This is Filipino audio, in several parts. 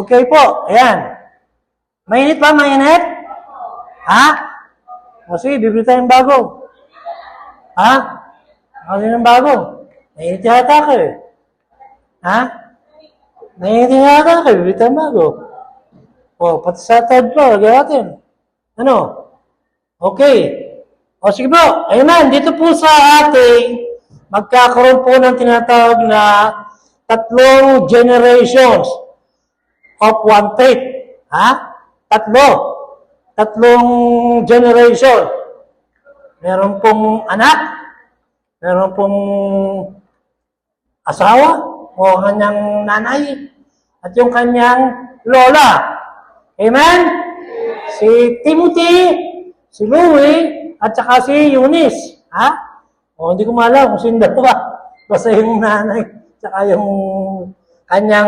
Okay po. Ayan. Mainit ba? Mainit? Ha? O sige, bibili tayong bago. Ha? Ano yung bago? Mainit yata ka eh. Ha? Mainit yata ka eh. Bibili tayong bago. O, pati sa third floor, lagyan natin. Ano? Okay. O sige po. Ayan, dito po sa ating magkakaroon po ng tinatawag na tatlong generations of one faith. Ha? Tatlong generation. Meron pong anak, meron pong asawa o kanyang nanay at yung kanyang lola. Amen? Si Timothy, si Louie, at saka si Eunice. Ha? O, hindi ko maalam kung sino dalawa. Basta yung nanay, saka yung kanyang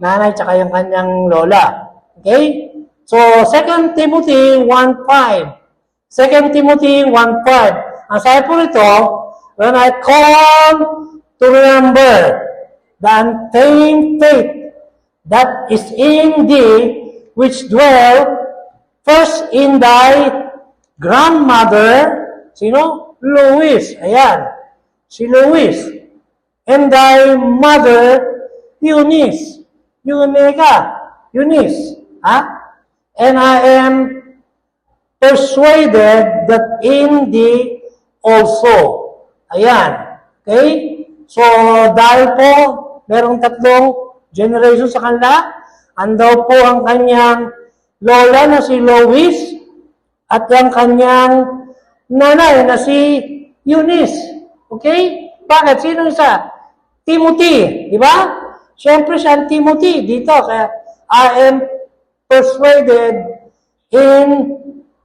nanay, saka yung kanyang lola. Okay? So, 2 Timothy 1:5. 2 Timothy 1:5. Ang sabi po nito, when I come to remember the unfeigned faith that is in thee, which dwell first in thy grandmother, sino? Lois. Ayan. Si Lois. And thy mother, Eunice. Eunice. Ha? And I am persuaded that in thee also. Ayan. Okay? So, dahil po, merong tatlong generation sa kanila, andaw po ang kanyang lola na si Lois at ang kanyang nanay na si Eunice. Okay? Bakit? Sino isa? Timothy. Di ba? Siyempre siya ang Timothy dito. Kaya, I am persuaded in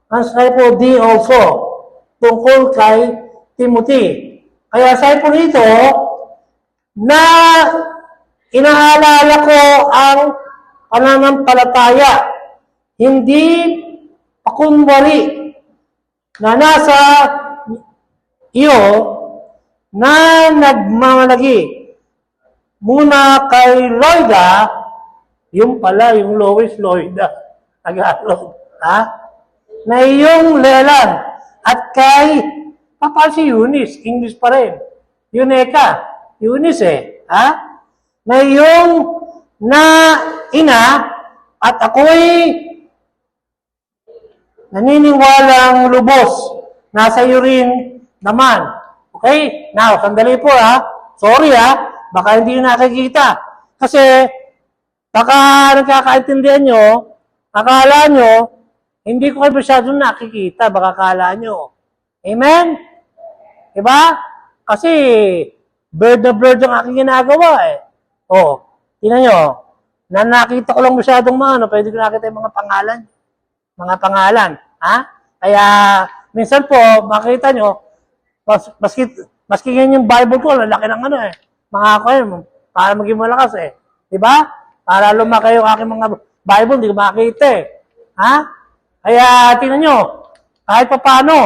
ang sabi po di also tungkol kay Timothy. Kaya sabi po dito na inaalala ko ang pananampalataya, hindi pakunwari na nasa iyo na nagmamalagi muna kay Loida, yung pala, yung Lois Loida, Tagalog, ha? Na iyong lelan, at kay, papal si Eunice, English pa rin, Euneka, Eunice ha? Na iyong na ina, at ako'y naniniwalang lubos, nasa iyo rin naman. Okay? Now, sandali po ha, sorry ha, baka hindi nyo nakikita. Kasi, baka nagkakaintindihan nyo, akala nyo, hindi ko kayo masyadong nakikita, baka akala nyo. Amen? Diba? Kasi, bird na bird ang aking ginagawa eh. O, tingnan nyo, na nakita ko lang masyadong pwede ko nakita yung mga pangalan. Ha? Kaya, minsan po, makita nyo, maski yan yung Bible ko, lalaki ng mga ako para maging malakas eh. Diba? Para lumaki yung aking mga Bible, hindi ko makita eh. Ha? Kaya, tingnan nyo, kahit pa paano,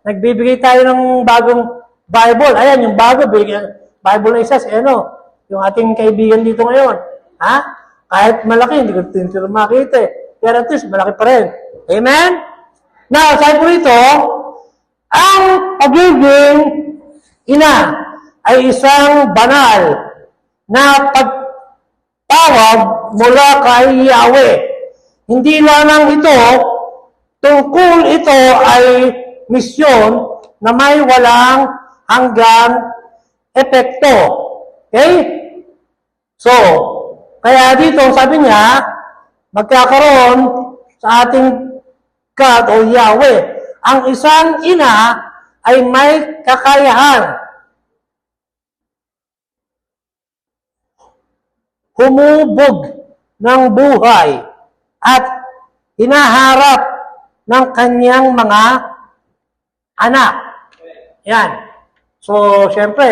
nagbibigay tayo ng bagong Bible. Ayan, yung bago, Bible na isa, yung ating kaibigan dito ngayon. Ha? Kahit malaki, hindi ko makita eh. Pero at least, malaki pa rin. Amen? Now, sabi po rito, ang pagiging ina ay isang banal na pagtawag mula kay Yahweh. Hindi lamang ito, tungkol ito ay misyon na may walang hanggang epekto. Okay? So, kaya dito, sabi niya, magkakaroon sa ating God o Yahweh, ang isang ina ay may kakayahan humubog ng buhay at hinaharap ng kanyang mga anak. Yan. So, syempre,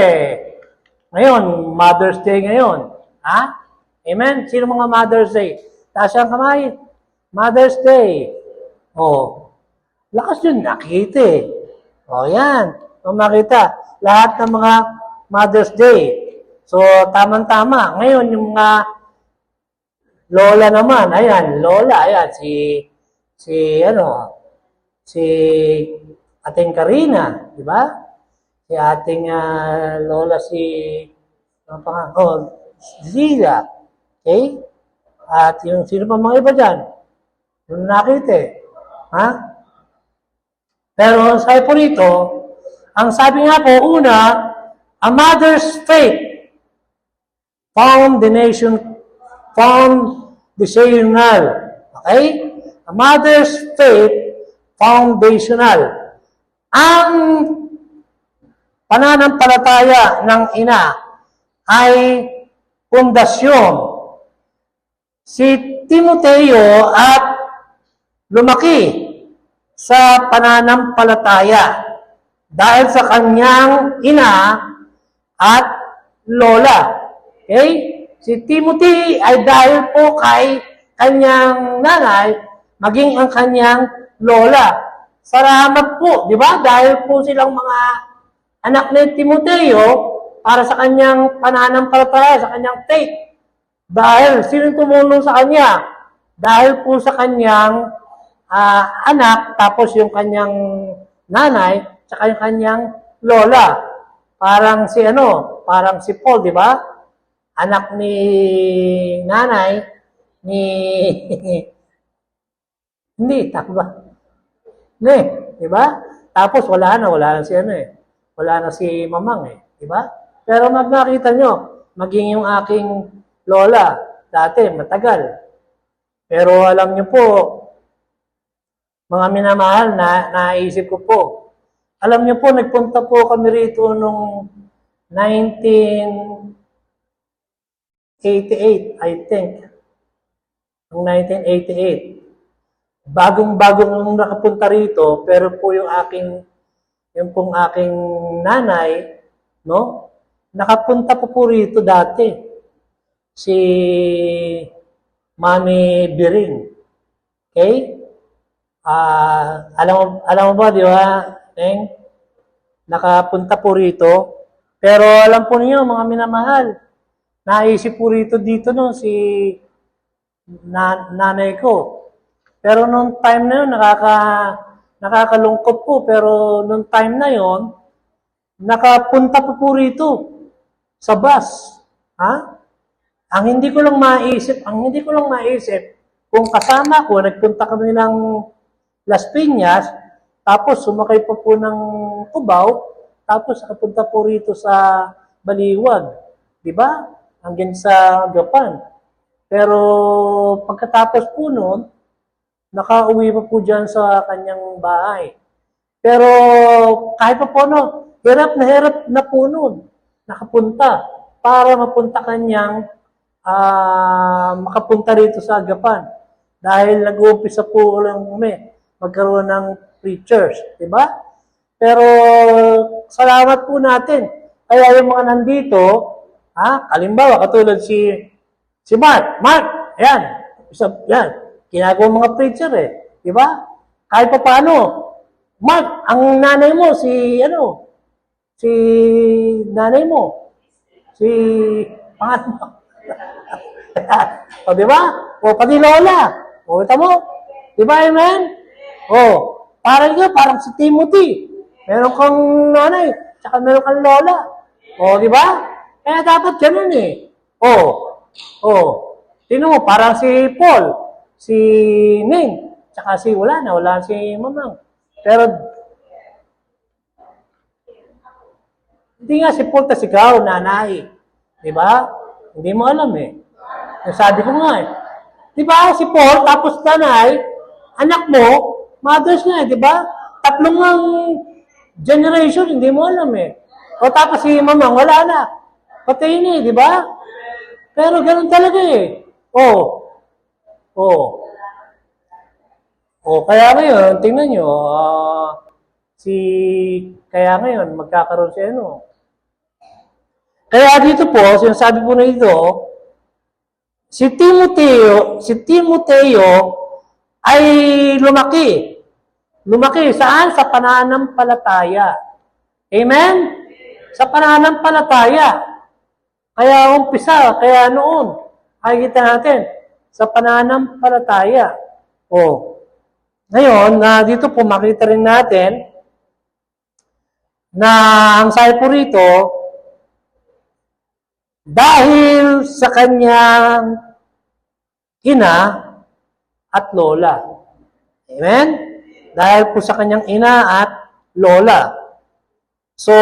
ngayon, Mother's Day ngayon. Ha? Amen? Sino mga Mother's Day? Taas ang kamay. Mother's Day. Oh, lakas yun, nakita eh. O, yan. O, makita. Lahat ng mga Mother's Day. So, tamang-tama. Ngayon, yung mga lola naman, ayan, lola, ayan, si ating Karina, di ba? Si ating lola ano pa nga? Oh, Zila. Okay? At yung sino pa mga iba dyan? Yung nakita eh. Ha? Pero sabi po rito, ang sabi nga po, una, a mother's faith foundational. Okay? A mother's faith foundational. Ang pananampalataya ng ina ay pundasyon. Si Timoteo at lumaki sa pananampalataya dahil sa kanyang ina at lola. Okay? Si Timothy ay dahil po kay kanyang nanay, maging ang kanyang lola. Salamat po, di ba? Dahil po silang mga anak ni Timoteo para sa kanyang pananampalataya, sa kanyang faith. Dahil sino tumulong sa kanya? Dahil po sa kanyang anak, tapos yung kanyang nanay, tsaka yung kanyang lola. Parang si Paul, di ba? Anak ni nanay, hindi, takba. Hindi, di ba? Tapos wala na si Mamang di ba? Pero nakita nyo, maging yung aking lola, dati, matagal. Pero alam nyo po, mga minamahal, naisip ko po. Alam nyo po, nagpunta po kami rito nung 1988, I think. Noong 1988. Bagong-bagong nung nakapunta rito, pero po yung pong aking nanay, no? Nakapunta po rito dati. Si Mami Biring. Okay? Alam mo ba, di ba? Nakapunta po rito. Pero alam po niyo, mga minamahal, naisip po rito dito si nanay ko. Pero nung time na yun, nakakalungkot po. Pero nung time na yun, nakapunta po rito sa bus. Ha? Ang hindi ko lang maisip, kung kasama ko, nagpunta kami ng Las Piñas, tapos sumakay po ng Cubao, tapos nakapunta po rito sa Baliwag. Di ba? Hanggang sa Gapan. Pero pagkatapos po noon, nakauwi pa po dyan sa kanyang bahay. Pero kahit pa po hirap na po noon, nakapunta para mapunta kanyang makapunta rito sa Agapan. Dahil nag-uumpisa po lang magkaroon ng preachers, di ba? Pero salamat po natin. Kaya yung mga nandito, halimbawa katulad si Mark, ayan, yan, ginagawa mga preacher di ba? Kahit pa paano, Mark, ang nanay mo, si nanay mo, pangalan mo. O, di ba? O, pati lola. O, kita mo? Di ba, amen? O, parang si Timothy. Meron kang nanay, tsaka meron kang lola. O, di ba? Kaya dapat ganun O, tingnan mo, parang si Paul, si Ning, tsaka wala si Mamang. Pero, hindi nga si Paul tas ikaw, nanay. Di ba? Hindi mo alam Sabi ko nga Di ba? Si Paul, tapos nanay, anak mo, mothers nga di ba? Tatlong ang generation, hindi mo alam O tapos si Mamang, wala na. Patay na di ba? Pero ganun talaga kaya ngayon, tingnan nyo, kaya ngayon, magkakaroon Kaya dito po, sinasabi po na ito, si Timoteo ay lumaki. Lumaki saan? Sa pananampalataya. Amen? Sa pananampalataya. Kaya noon, makikita natin, sa pananampalataya. Ngayon, dito po makita rin natin na ang sabi po rito, dahil sa kanyang ina at lola. Amen? Dahil po sa kanyang ina at lola. So,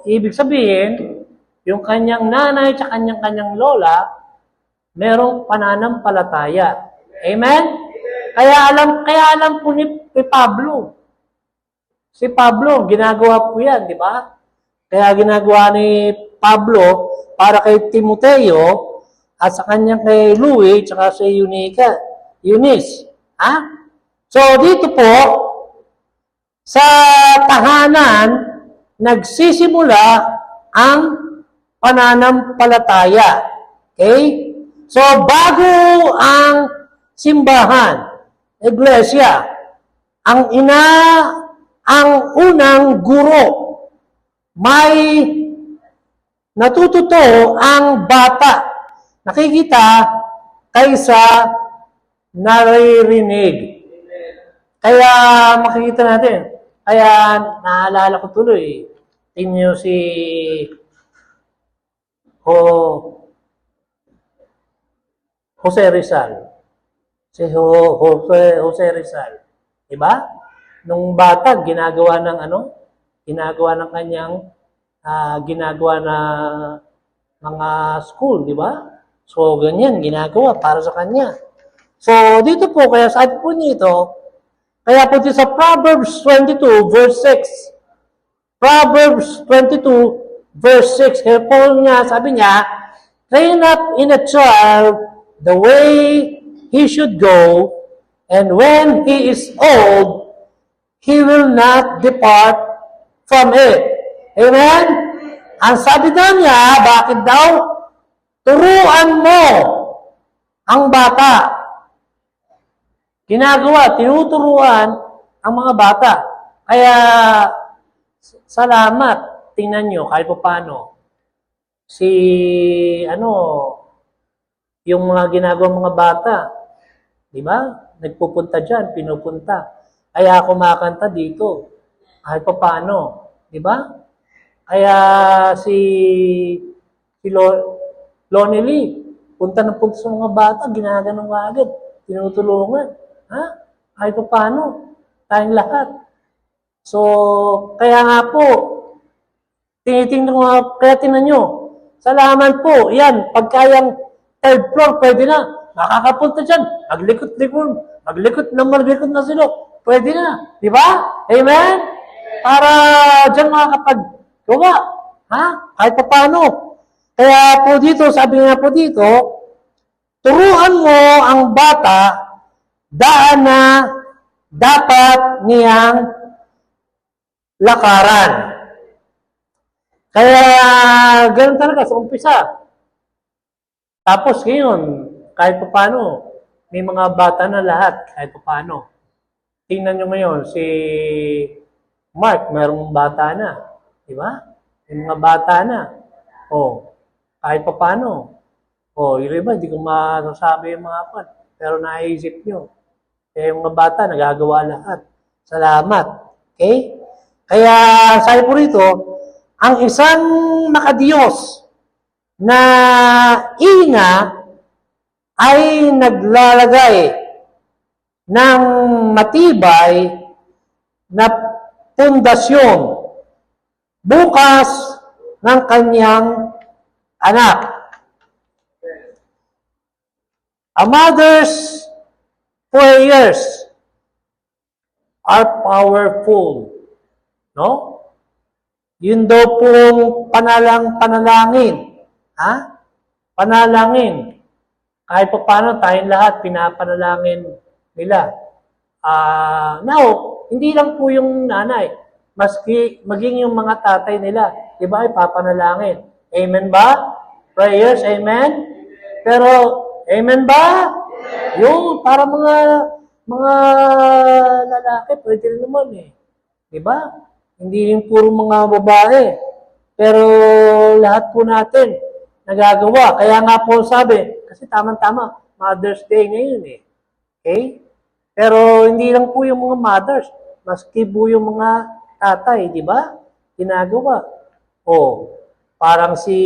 ibig sabihin, yung kanyang nanay at kanyang lola, merong pananampalataya. Amen? Kaya alam po ni Pablo. Si Pablo, ginagawa po yan, di ba? Kaya ginagawa ni Pablo para kay Timoteo at sa kanyang kay Louie at sa Eunice. So, dito po, sa tahanan, nagsisimula ang pananampalataya. Okay? So, bago ang simbahan, iglesia, ang unang guro, may natututo ang bata. Nakikita kaysa naririnig. Kaya makikita natin. Kaya naalala ko tuloy. Tingnan nyo si Jose Rizal. Si Jose Rizal. Diba? Nung bata, ginagawa ng kanyang ginagawa na mga school, di ba? So, ganyan, ginagawa para sa kanya. So, dito po, kaya sabi po nito, kaya po dito sa Proverbs 22, verse 6. Proverbs 22, verse 6. Kaya po niya, sabi niya, train up in a child the way he should go, and when he is old, he will not depart from it. Amen? Ang sabi daw niya, bakit daw? Turuan mo ang bata. Tinuturuan ang mga bata. Kaya, salamat. Tingnan nyo, kahit pa paano. Yung mga ginagawa mga bata, di ba? Nagpupunta dyan, pinupunta. Kaya kumakanta dito. Kahit pa paano. Di ba? Kaya si Lonnie Lee, punta sa mga bata, ginaganong agad. Tinutulungan. Kahit pa paano. Tayong lahat. So, kaya nga po, kaya tingnan nyo, salamat po, yan, pagkayang third floor, pwede na. Makakapunta dyan, maglikot na sila. Pwede na. Di ba? Amen? Para dyan makakapag-gawa. Kahit pa paano. Kaya po dito, sabi nga po dito, turuan mo ang bata daan na dapat niyang lakaran. Kaya ganun talaga sa umpisa. Tapos ngayon, kahit pa paano, may mga bata na lahat, kahit pa paano. Tingnan nyo ngayon, si Mark, mayroong bata na. Di ba? May mga bata na. Kahit pa paano. Yung iba, hindi ko masasabi yung mga pan. Pero naisip nyo. Kaya yung mga bata, nagagawa lahat. Salamat. Okay? Kaya, sabi po rito, ang isang makadiyos na ina ay naglalagay ng matibay na pundasyon bukas ng kanyang anak. A mother's prayers are powerful. No? Yun daw pong panalangin. Panalangin. Kahit pa paano, tayong lahat, pinapanalangin nila. Now, hindi lang po yung nanay. Maski maging yung mga tatay nila, iba ay papanalangin. Amen ba? Prayers, amen? Pero, amen ba? Yung, para mga lalaki, pwede rin naman eh. Diba? Hindi yung puro mga babae. Pero, lahat po natin, nagagawa. Kaya nga po sabi, kasi tamang-tama, Mother's Day ngayon eh. Okay? Pero hindi lang po yung mga mothers, maski po yung mga tatay, di ba? Ginagawa. O, parang si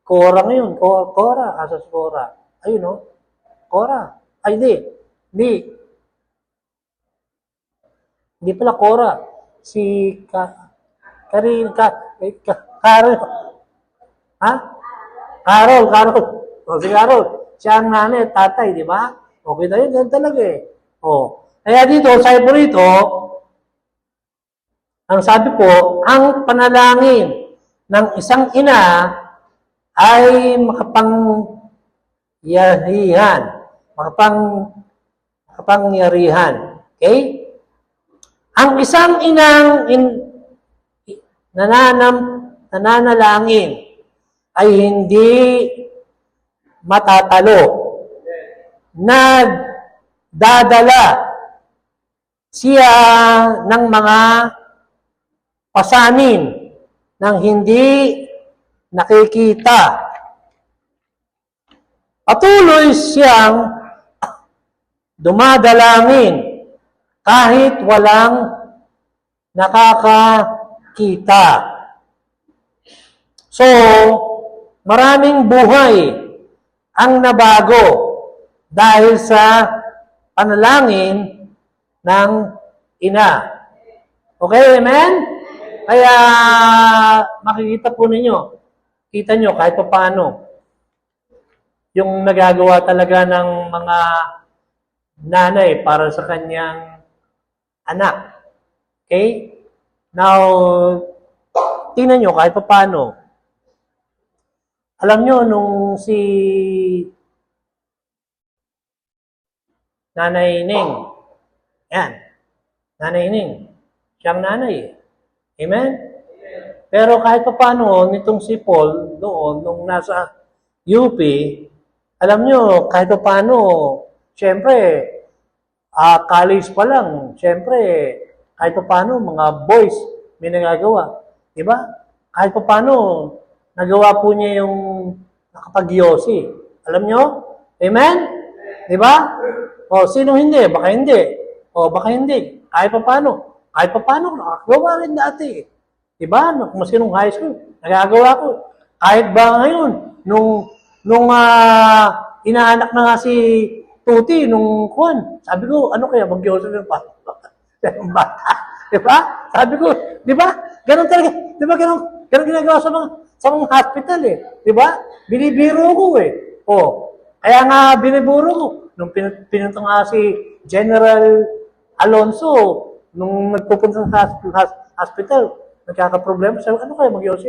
Cora ngayon, Cora, asa si Cora? Ayun no? Cora. Ay, hindi. Hindi. Hindi pala Cora. Si Carol. Ha? Carol. O, si Carol. Siya ang nanay at tatay, di ba? Okay na yun, yan talaga eh. O. Kaya dito, sabi po rito, ang sabi po, ang panalangin ng isang ina ay makapangyarihan. Okay? Ang isang inang nananalangin ay hindi matatalo. Nagdadala siya ng mga pasanin ng hindi nakikita. Patuloy siyang dumadalangin kahit walang nakakakita. So, maraming buhay ang nabago dahil sa panalangin ng ina. Okay, amen? Kaya makikita po ninyo, kita nyo kahit pa paano, yung nagagawa talaga ng mga nanay para sa kanyang anak. Okay? Now, tingnan nyo kahit pa paano. Alam nyo, nung si Nanay Ning, yan, Nanay Ning, siyang nanay. Amen? Pero kahit pa paano, nitong si Paul, noon, nung nasa UP, alam nyo, kahit pa paano, syempre, college pa lang, syempre, kahit pa paano, mga boys, may nagagawa. Diba? Kahit pa paano, nagawa po niya yung nakapag-yosi. Alam nyo? Amen? Diba? O, sino hindi? Baka hindi. O, baka hindi. Kahit pa paano. Kahit pa paano, nakagawa rin dati. Diba? Maski nung high school, nagagawa ko. Kahit ba ngayon, nung inaanak na nga si Tuti, nung Juan, sabi ko, ano kaya, mag-yosi ng bata? Diba? Sabi ko, diba? Ganun talaga. Diba ganun ginagawa sa mga hospital eh. Diba? Binibiro ko eh. O, kaya nga biniburo ko. Nung pinunta nga si General Alonso, nung nagpupunta sa hospital, nagkakaproblema. Sabi, ano kaya mag-yosi?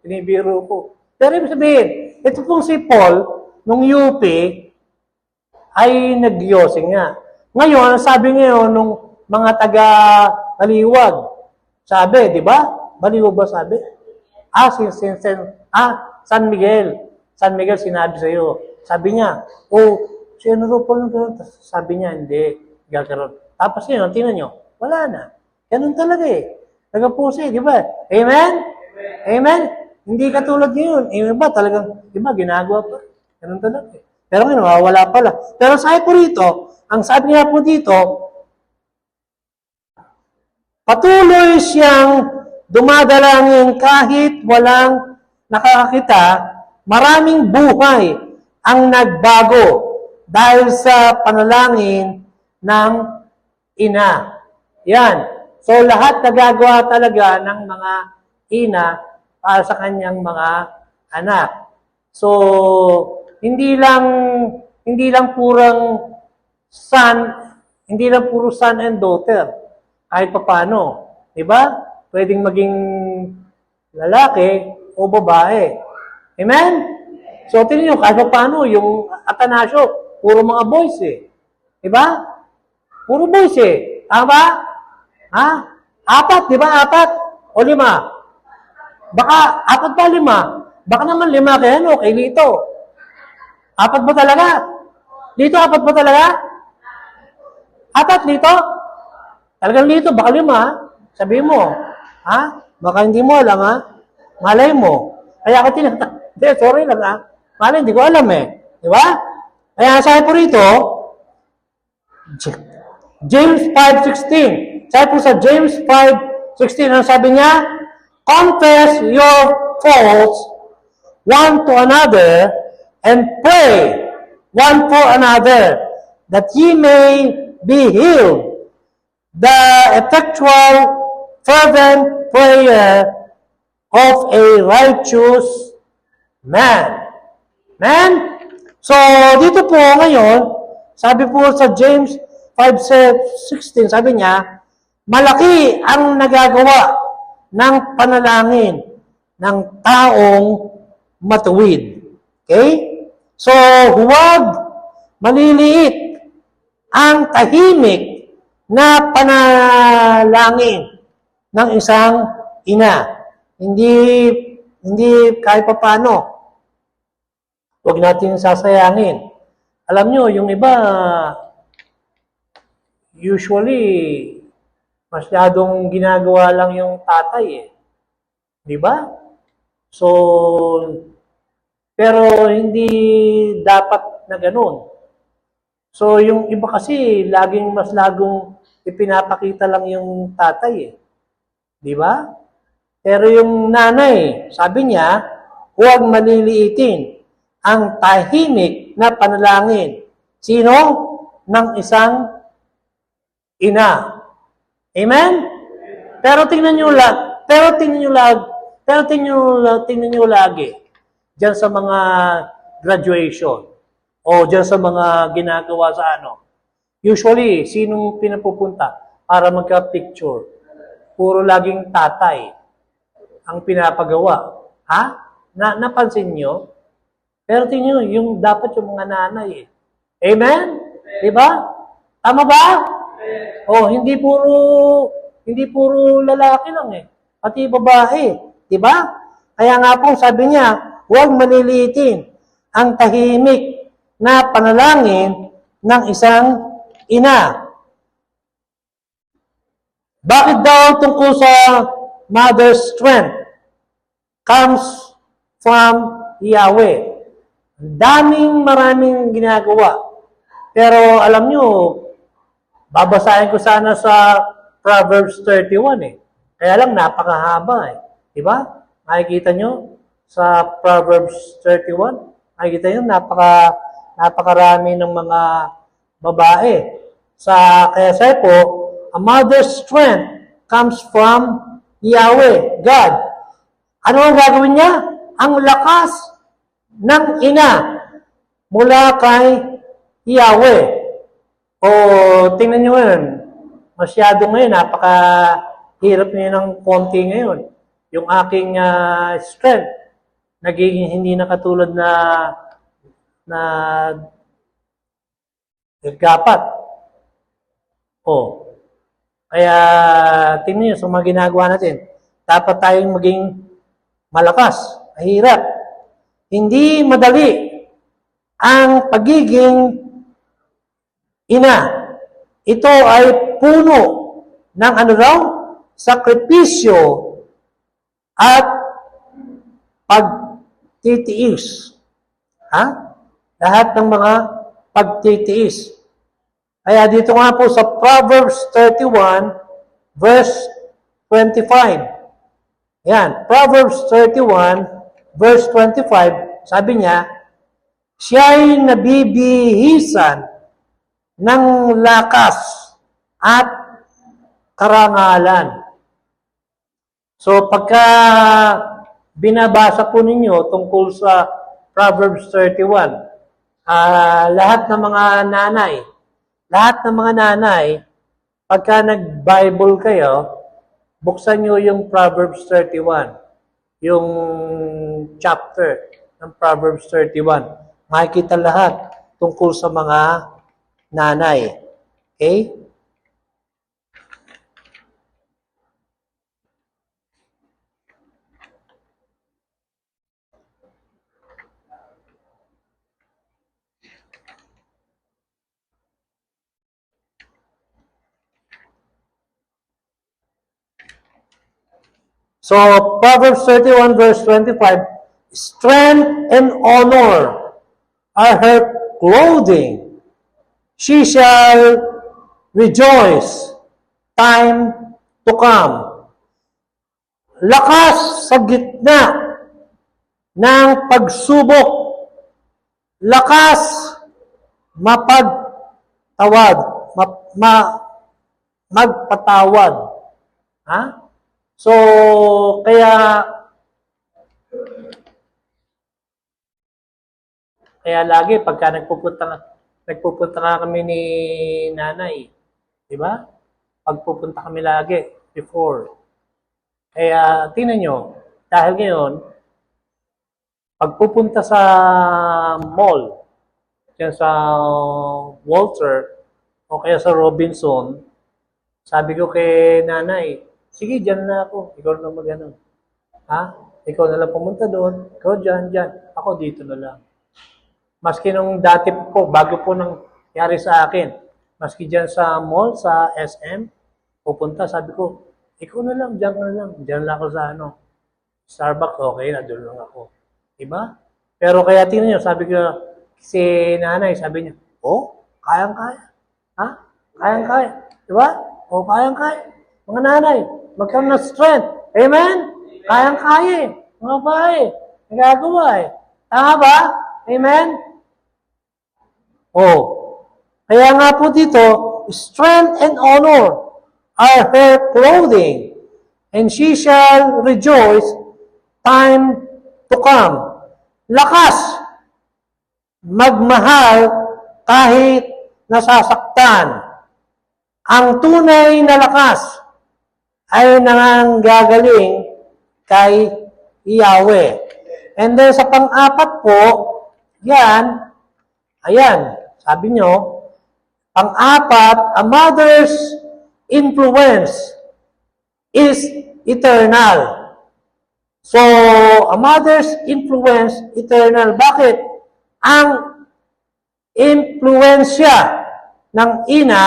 Binibiro ko. Pero ibig sabihin, ito pong si Paul, nung UP, ay nag-yosi nga. Ngayon, sabi ngayon, nung mga taga-Baliwag, sabi, di ba? Baliwag ba sabi? San Miguel. San Miguel sinabi sa'yo. Sabi niya, si ano Paul, sabi niya, hindi, gagkaroon. Tapos yun, tingnan nyo, wala na. Ganun talaga eh. Nagapusi, di ba? Amen? Amen? Hindi katulad ngayon. Iba talagang, iba, ginagawa pa. Ganun talaga eh. Pero ngayon, wala pala. Pero sabi po rito, ang sabi niya po dito, patuloy siyang dumadalangin kahit walang nakakakita, maraming buhay ang nagbago dahil sa panalangin ng ina. Yan. So, lahat nagagawa talaga ng mga ina para sa kanyang mga anak. So, hindi lang puro son and daughter. Kahit paano, 'di ba? Pwedeng maging lalaki o babae. Amen? So, tingnan niyo kahit paano yung Atanasio, puro mga boys eh. 'Di ba? Puro boys eh. Tama? Ha? 4, 'di ba? 4 o 5? Baka 4 pa 5. Baka naman 5 kay Lito. 4 ba talaga? Dito, 4 ba talaga? 4 dito? Talagang dito, baka 5. Sabihin mo, ha? Baka hindi mo alam, ha? Malay mo. Kaya ako sorry lang, ha? Malay, hindi ko alam, eh. Di ba? Kaya sabi po rito, James 5:16. Sabi po sa James 5:16, ano sabi niya? Confess your faults one to another and pray one for another that ye may be healed. The effectual fervent prayer of a righteous man. Man? So, dito po ngayon, sabi po sa James 5:16, sabi niya, malaki ang nagagawa ng panalangin ng taong matuwid. Okay? So, huwag maliliit ang tahimik na panalangin ng isang ina. Hindi kahit pa paano. Huwag natin sasayangin. Alam nyo, yung iba, usually, masyadong ginagawa lang yung tatay eh. Di ba? So, pero hindi dapat na ganun. So, yung iba kasi, mas lagong ipinapakita lang yung tatay eh. Di ba? Pero yung nanay, sabi niya, huwag maliliitin ang tahimik na panalangin. Sino? Ng isang ina. Amen? Pero tingnan nyo lagi diyan sa mga graduation o diyan sa mga ginagawa sa ano. Usually, sinong pinapupunta para magka-picture? Puro laging tatay ang pinapagawa. Ha? Napansin nyo? Pero tingnan nyo, yung dapat yung mga nanay eh. Amen? Diba? Tama ba? Oh, hindi puro lalaki lang eh. Pati babae, 'di ba? Kaya nga po sabi niya, huwag maliliitin ang tahimik na panalangin ng isang ina. Bakit daw tungkol sa mother's strength comes from Yahweh? Maraming ginagawa. Pero alam nyo, babasahin ko sana sa Proverbs 31 eh. Kaya lang napakahaba eh. Diba? Makikita nyo sa Proverbs 31, makikita nyo napakarami ng mga babae. Kaya sabi po, a mother's strength comes from Yahweh, God. Ano ang gagawin niya? Ang lakas ng ina mula kay Yahweh. O, tingnan nyo ngayon, masyado ngayon, napakahirap niyo ng konti ngayon. Yung aking strength, nagiging hindi na katulad na dapat. O, kaya tingnan nyo sa mga ginagawa natin, dapat tayong maging malakas, mahirap. Hindi madali ang pagiging ina. Ito ay puno ng sakripisyo at pagtitiis. Lahat ng mga pagtitiis. Kaya dito nga po sa Proverbs 31, verse 25. Yan, Proverbs 31, verse 25, sabi niya, siya'y nabibihisan ng lakas at karangalan. So, pagka binabasa po ninyo tungkol sa Proverbs 31, lahat ng mga nanay, pagka nag-Bible kayo, buksan nyo yung Proverbs 31, yung chapter ng Proverbs 31. Makikita lahat tungkol sa mga nanay. Okay? So, Proverbs 31 verse 25, strength and honor are her clothing. She shall rejoice time to come. Lakas sa gitna ng pagsubok. Lakas mapagtawad. Magpatawad. Ha? So, kaya lagi pagka nagpupunta nga kami ni nanay, di ba? Pagpupunta kami lagi before. Kaya tingnan nyo, dahil ngayon, pagpupunta sa mall, dyan sa Walter, o kaya sa Robinson, sabi ko kay nanay, sige, dyan na ako. Ikaw na mag-ano. Ha? Ikaw na lang pumunta doon. Ikaw dyan. Ako dito na lang. Maski nung dati po, bago po nangyari sa akin, maski dyan sa mall, sa SM, pupunta, sabi ko, ikaw na lang, dyan na lang. Dyan lang ako sa Starbucks, okay na, doon lang ako. Diba? Pero kaya tingnan nyo, sabi ko, si nanay, sabi niya, kayang-kaya. Ha? Kayang-kaya. Diba? Kayang-kaya. Mga nanay, magkaroon ng strength. Amen? Kayang-kaya. Mga bahay. Nagagawa eh. Tama ba? Amen? Kaya nga po dito, strength and honor are her clothing, and she shall rejoice time to come. Lakas, magmahal kahit nasasaktan. Ang tunay na lakas ay nanggagaling kay Yahweh. And then sa pang-apat po, ayan, sabi nyo, pang-apat, a mother's influence is eternal. So, a mother's influence, eternal. Bakit? Ang impluensya ng ina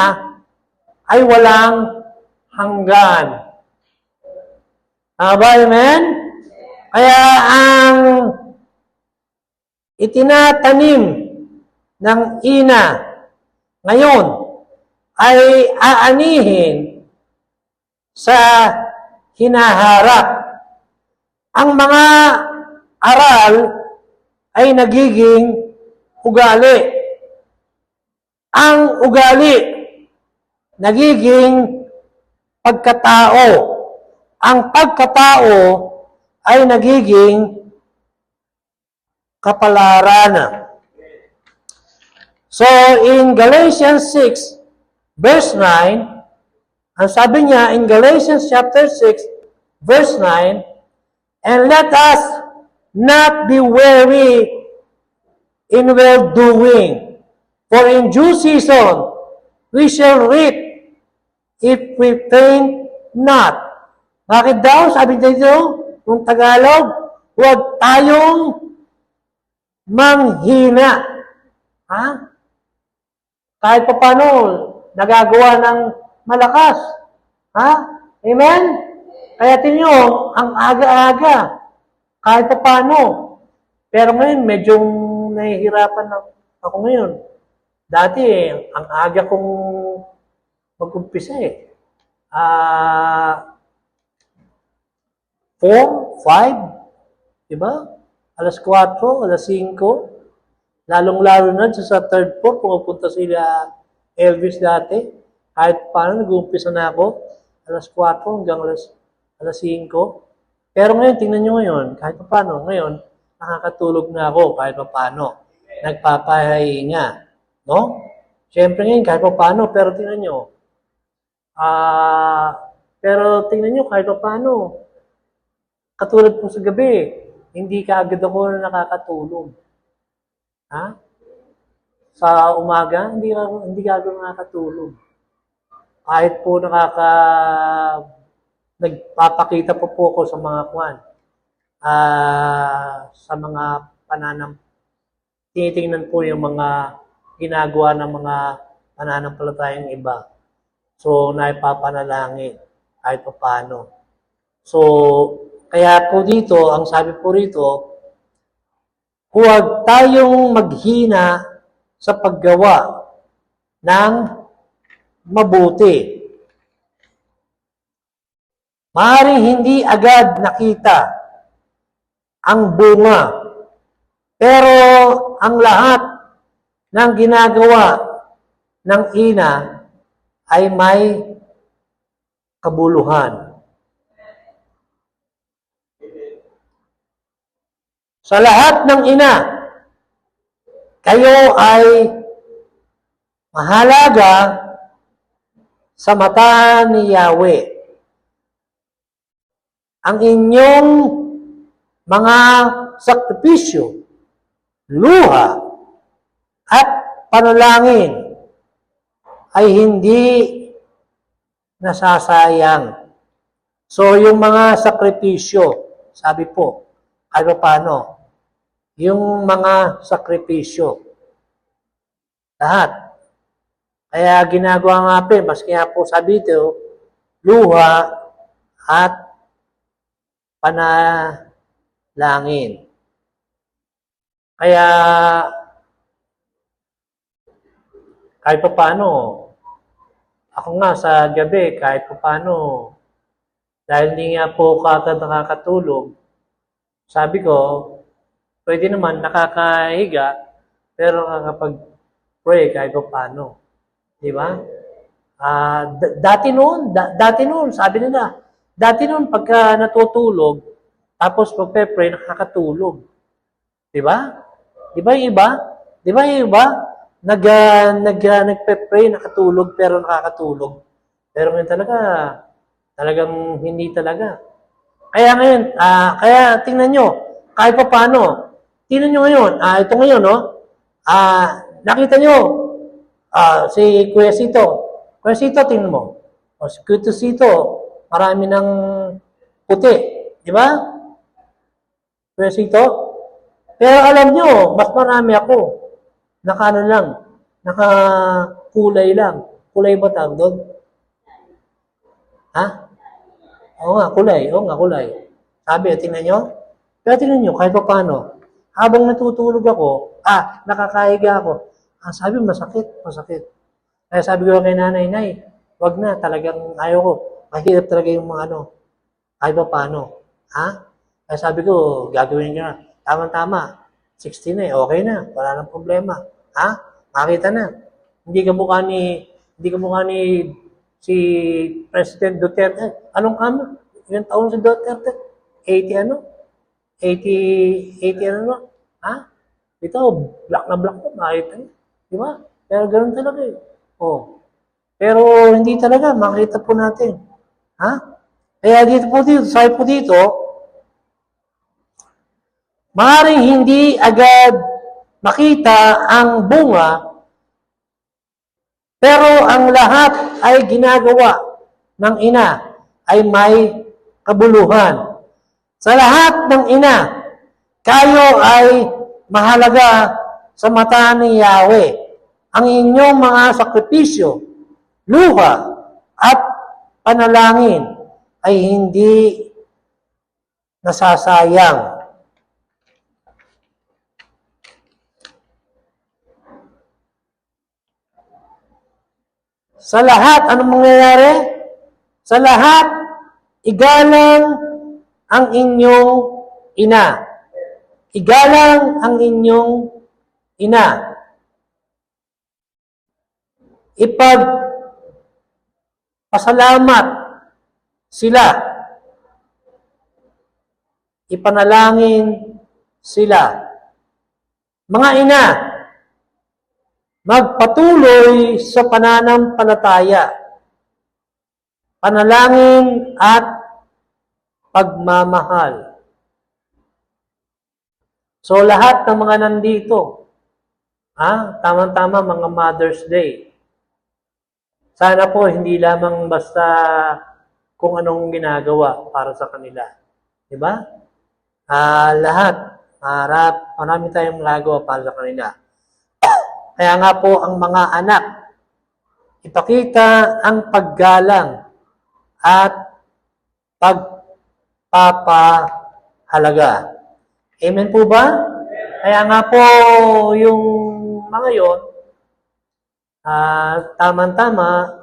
ay walang hanggan. Ba, amen? Kaya ang itinatanim ng ina ngayon ay aanihin sa hinaharap. Ang mga aral ay nagiging ugali. Ang ugali nagiging pagkatao. Ang pagkatao ay nagiging kapalaran. So, in Galatians 6, verse 9, ang sabi niya, in Galatians chapter 6, verse 9, and let us not be weary in well-doing, for in due season we shall reap if we faint not. Bakit daw? Sabi dito, ng Tagalog, huwag tayong manghina. Ha? Kahit pa paano, nagagawa ng malakas. Ha? Amen? Kaya tinyo, ang aga-aga, kahit pa paano. Pero ngayon, medyo nahihirapan ako ngayon. Dati, ang aga kong mag-umpisa 4, 5, diba? Alas 4, alas 5. Lalong-lalo na sa third floor, pumupunta sila Elvis dati. Kahit paano, nag-uumpisa na ako. Alas 4 hanggang alas 5. Pero ngayon, tingnan nyo ngayon, kahit paano, ngayon, nakakatulog na ako kahit paano. Nagpapahinga. No? Siyempre ngayon, kahit paano, pero tingnan nyo. Kahit paano, katulad po sa gabi, hindi kaagad ako nakakatulog. Ha? Sa umaga, hindi gagawin nakakatulog. Kahit po nagpapakita po ako sa mga sa mga tinitingnan po yung mga ginagawa ng mga pananampalatayang iba. So, naipapanalangin kahit pa paano. So, kaya po dito, ang sabi po rito, huwag tayong maghina sa paggawa ng mabuti. Maaaring hindi agad nakita ang bunga, pero ang lahat ng ginagawa ng ina ay may kabuluhan. Sa lahat ng ina, kayo ay mahalaga sa mata ni Yahweh. Ang inyong mga sakripisyo, luha, at panalangin ay hindi nasasayang. So, yung mga sakripisyo, sabi po, ano paano? Yung mga sakripisyo, lahat. Kaya ginagawa nga po, maski nga po sabi ito, luha at panalangin. Kaya, kahit pa paano, ako nga sa gabi, kahit pa paano, dahil hindi nga po kagad nakakatulog, sabi ko, pwede naman nakakahiga, pero nakakapag-pray kahit pa paano. Di ba? Dati noon, sabi nila, dati noon pagka natutulog, tapos pagpe-pray, nakakatulog. Di ba? Di ba yung iba? Di ba yung iba? Nagpe-pray, nakatulog, pero nakakatulog. Pero ngayon talagang hindi talaga. Kaya ngayon, kaya tingnan nyo, kahit pa paano, tingnan nyo ngayon, ito ngayon, no? Nakita nyo, si Kuya Sito. Kuya Sito, tingnan mo. O si Kuya Sito, marami ng puti. Di ba? Kuya Sito. Pero alam nyo, mas marami ako. Nakakulay lang. Kulay ba tawag doon? Ha? Oo nga, kulay. Sabi, tingnan nyo. Pero tingnan nyo, kahit pa paano, habang natutulog ako, nakakahiga ako, sabi, masakit. Kaya sabi ko kay nanay, wag na, talagang ayaw ko. Mahirap talaga yung mga kahit pa paano. Kaya sabi ko, gagawin nyo na. Tama-tama, 16 na okay na, wala nang problema. Makita na. Hindi ka mukha ni si President Duterte. Anong ilang taon si Duterte? 80 ano? 80 ano? Ito, black na, makita niyo. Di ba? Pero ganoon talaga eh. Pero hindi talaga, makita po natin. Kaya sabi po dito, maaaring hindi agad makita ang bunga, pero ang lahat ay ginagawa ng ina ay may kabuluhan. Sa lahat ng ina, kayo ay mahalaga sa mata ni Yahweh. Ang inyong mga sakripisyo, luha, at panalangin ay hindi nasasayang. Sa lahat, anong mangyayari? Sa lahat, igalang ang inyong ina. Igalang ang inyong ina. Ipagpasalamat sila. Ipanalangin sila. Mga ina, magpatuloy sa pananampalataya, panalangin at pagmamahal. So lahat ng mga nandito, tama-tama mga Mother's Day. Sana po hindi lamang basta kung anong ginagawa para sa kanila. Diba? Lahat, marami tayong nagawa para sa kanila. Kaya nga po ang mga anak, ipakita ang paggalang at pagpapahalaga. Amen po ba? Kaya nga po, yung mga yon, tama-tama,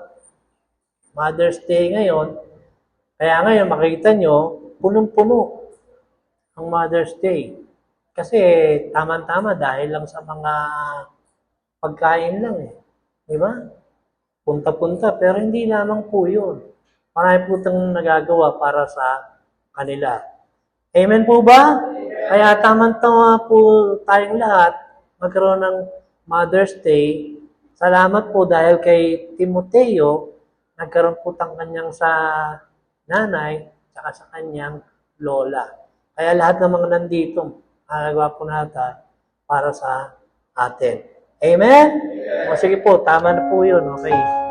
Mother's Day ngayon. Kaya ngayon, makikita nyo, punong-puno ang Mother's Day. Kasi tama-tama dahil lang sa mga pagkain lang eh. Di ba? Punta-punta, pero hindi lamang po yun. Marami po itong nagagawa para sa kanila. Amen po ba? Kaya tamang-tama po tayong lahat magkaroon ng Mother's Day. Salamat po dahil kay Timoteo, nagkaroon po ng kanyang sa nanay, saka sa kanyang lola. Kaya lahat ng mga nandito, nagawa po natin para sa atin. Amen? O sige po, tama na po yun. Okay.